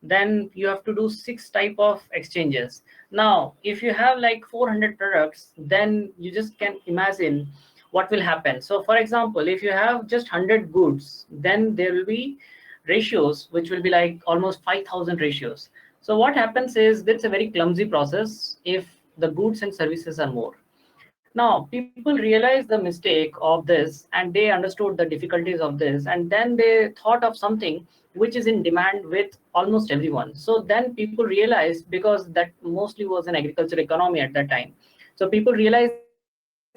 then you have to do 6 type of exchanges. Now if you have like 400 products, then you just can imagine what will happen. So for example, if you have just 100 goods, then there will be ratios which will be like almost 5,000 ratios. So what happens is that's a very clumsy process if the goods and services are more. Now people realized the mistake of this and they understood the difficulties of this, and then they thought of something which is in demand with almost everyone. So then people realized, because that mostly was an agriculture economy at that time, so people realized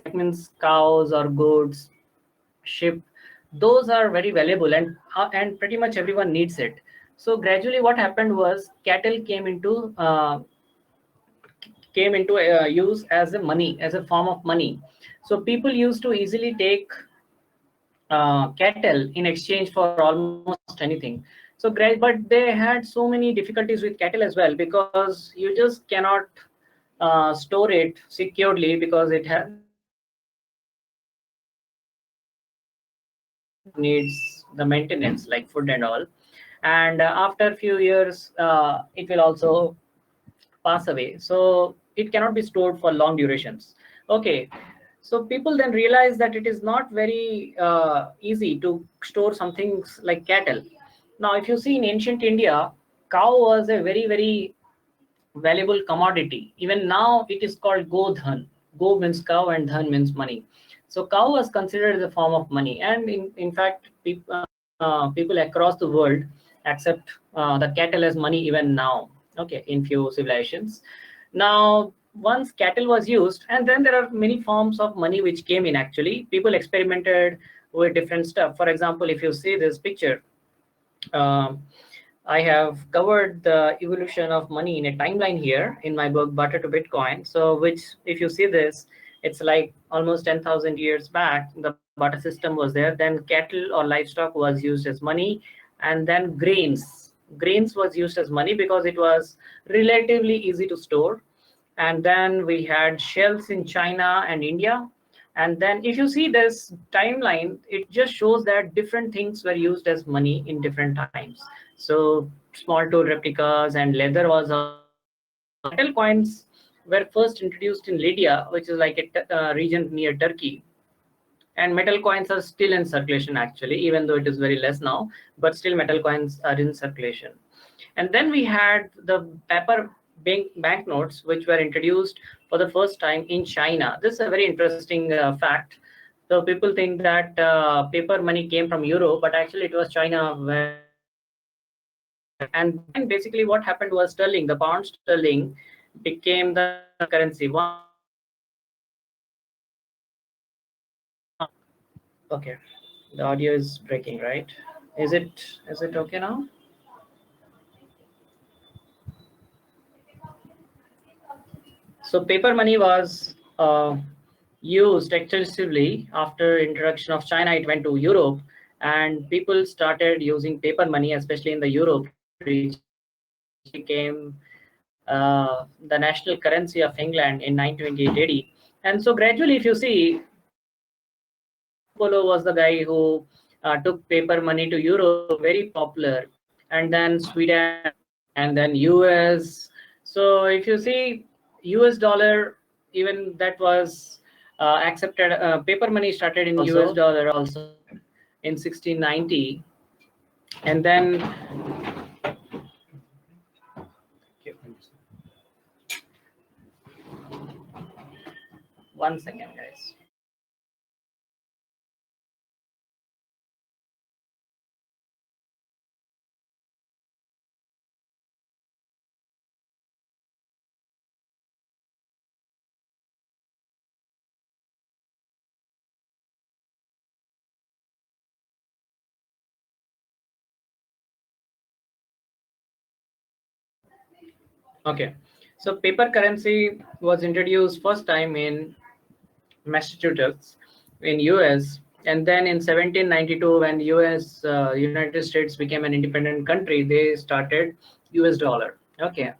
that means cows or goats, sheep, those are very valuable, and pretty much everyone needs it. So gradually what happened was cattle came into use as a money, as a form of money. So people used to easily take cattle in exchange for almost anything. So but they had so many difficulties with cattle as well, because you just cannot store it securely, because needs the maintenance like food and all. And after a few years, it will also pass away, so it cannot be stored for long durations. Okay, so people then realize that it is not very easy to store some things like cattle. Now if you see in ancient India, cow was a very valuable commodity. Even now it is called godhan. Go means cow and dhan means money. So cow was considered as a form of money, and in fact people across the world accept the cattle as money even now. Okay, in few civilizations. Now once cattle was used, and then there are many forms of money which came in. Actually people experimented with different stuff. For example, if you see this picture, um, I have covered the evolution of money in a timeline here in my book, Butter to Bitcoin. So, which, if you see this, it's like almost 10,000 years back, the barter system was there. Then cattle or livestock was used as money, and then grains. Grains was used as money because it was relatively easy to store. And then we had shells in China and India. And then if you see this timeline, it just shows that different things were used as money in different times. So small tool replicas and leather was also used. Metal coins were first introduced in Lydia, which is like a region near Turkey. And metal coins are still in circulation actually, even though it is very less now, but still metal coins are in circulation. And then we had the paper banknotes, which were introduced for the first time in China. This is a very interesting fact. So people think that paper money came from Europe, but actually it was China where and then basically what happened was sterling, the pound sterling became the national currency. Okay, the audio is breaking, right? Is it okay now? So paper money was used extensively after introduction of China. It went to Europe, and people started using paper money, especially in the Europe region, which became the national currency of England in 928 AD. And so gradually, if you see, Marco Polo was the guy who took paper money to Europe, very popular, and then Sweden, and then US. So if you see US dollar, even that was accepted. Paper money started in US dollar also in 1690, and then one second, guys. Okay, so paper currency was introduced first time in Massachusetts in US, and then in 1792 when United States became an independent country, they started US dollar. Okay,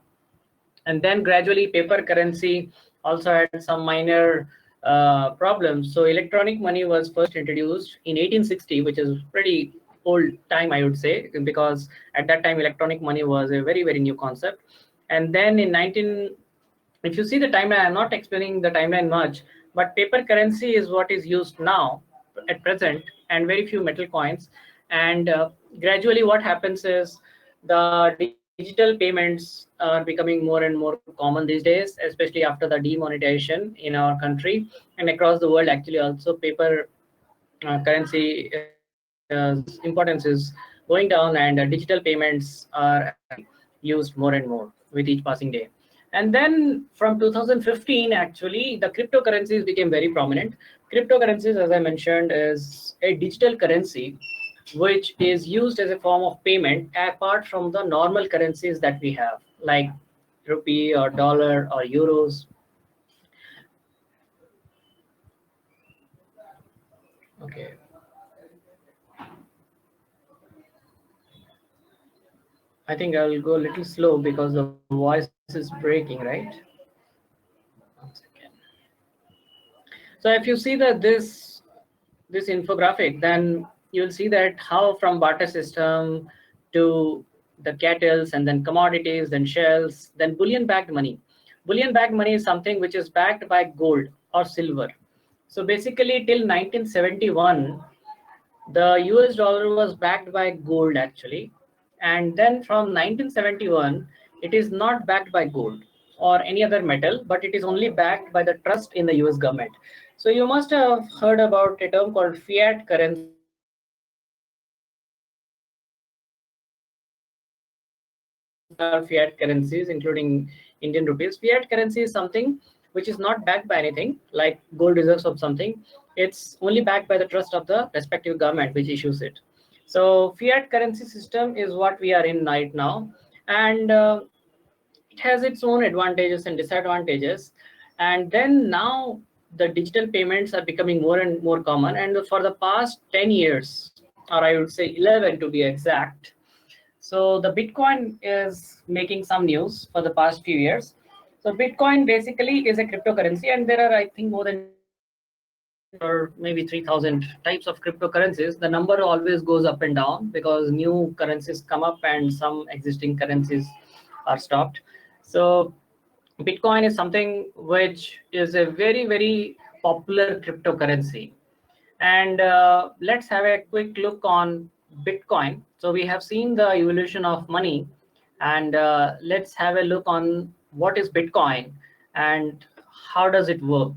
and then gradually paper currency also had some minor problems. So electronic money was first introduced in 1860, which is pretty old time, I would say, because at that time electronic money was a very, very new concept. And then in 19, if you see the timeline, I'm not explaining the timeline much, but paper currency is what is used now at present, and very few metal coins. And gradually what happens is the digital payments are becoming more and more common these days, especially after the demonetization in our country and across the world. Actually also paper currency importance is going down, and digital payments are actually used more and more with each passing day. And then from 2015, actually, the cryptocurrencies became very prominent. Cryptocurrencies, as I mentioned, is a digital currency which is used as a form of payment apart from the normal currencies that we have, like rupee or dollar or euros. Okay. I think I will go a little slow because the voice is breaking, right? 1 second. So if you see that this infographic, then you'll see that how from barter system to the kettles, and then commodities, then shells, then bullion backed money. Bullion backed money is something which is backed by gold or silver. So basically till 1971, the US dollar was backed by gold actually. And then from 1971, it is not backed by gold or any other metal, but it is only backed by the trust in the US government. So you must have heard about a term called fiat currency, fiat currencies, including Indian rupees. Fiat currency is something which is not backed by anything like gold reserves of something. It's only backed by the trust of the respective government which issues it. So fiat currency system is what we are in right now, and it has its own advantages and disadvantages. And then now the digital payments are becoming more and more common. And for the past 10 years, or I would say 11 to be exact, so the Bitcoin is making some news for the past few years. So Bitcoin basically is a cryptocurrency, and there are, I think, more than 2,000 or maybe 3,000 types of cryptocurrencies. The number always goes up and down because new currencies come up and some existing currencies are stopped. So Bitcoin is something which is a very, very popular cryptocurrency. And let's have a quick look on Bitcoin. So we have seen the evolution of money, and let's have a look on what is Bitcoin and how does it work.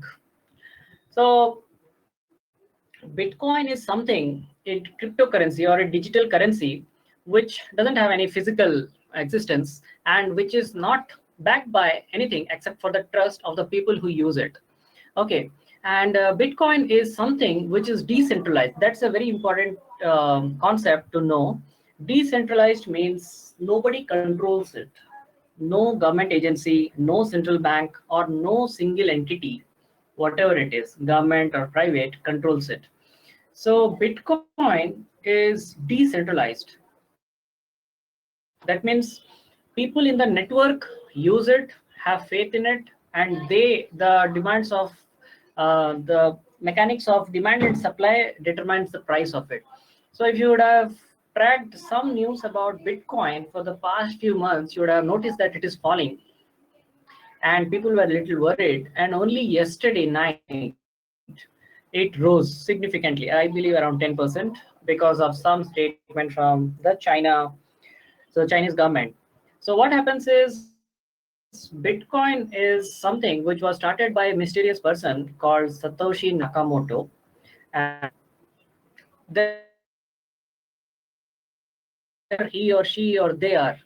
So Bitcoin is something, a cryptocurrency or a digital currency, which doesn't have any physical existence and which is not backed by anything except for the trust of the people who use it. Okay, and Bitcoin is something which is decentralized. That's a very important concept to know. Decentralized means nobody controls it. No government agency, no central bank, or no single entity, whatever it is, government or private, controls it. So Bitcoin is decentralized. That means people in the network use it, have faith in it, and the demands of the mechanics of demand and supply determines the price of it. So if you would have tracked some news about Bitcoin for the past few months, you would have noticed that it is falling, and people were a little worried. And only yesterday night, it rose significantly, I believe around 10%, because of some statement from the Chinese government. So what happens is Bitcoin is something which was started by a mysterious person called Satoshi Nakamoto, and there are rumors whether he or she or they are.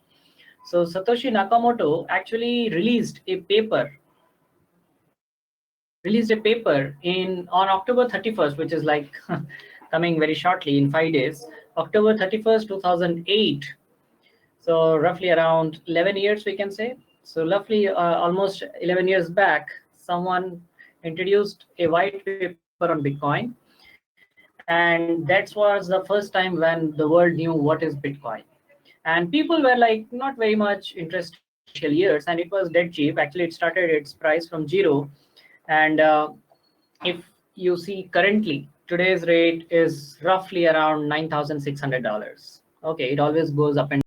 So Satoshi Nakamoto actually released a paper in on October 31st, which is like coming very shortly in 5 days, October 31st, 2008. So roughly around 11 years, we can say. So roughly almost 11 years back, someone introduced a white paper on Bitcoin. And that was the first time when the world knew what is Bitcoin. And people were like not very much interested in the initial years, and it was dead cheap. Actually, it started its price from zero. And if you see currently, today's rate is roughly around $9,600. Okay, it always goes up and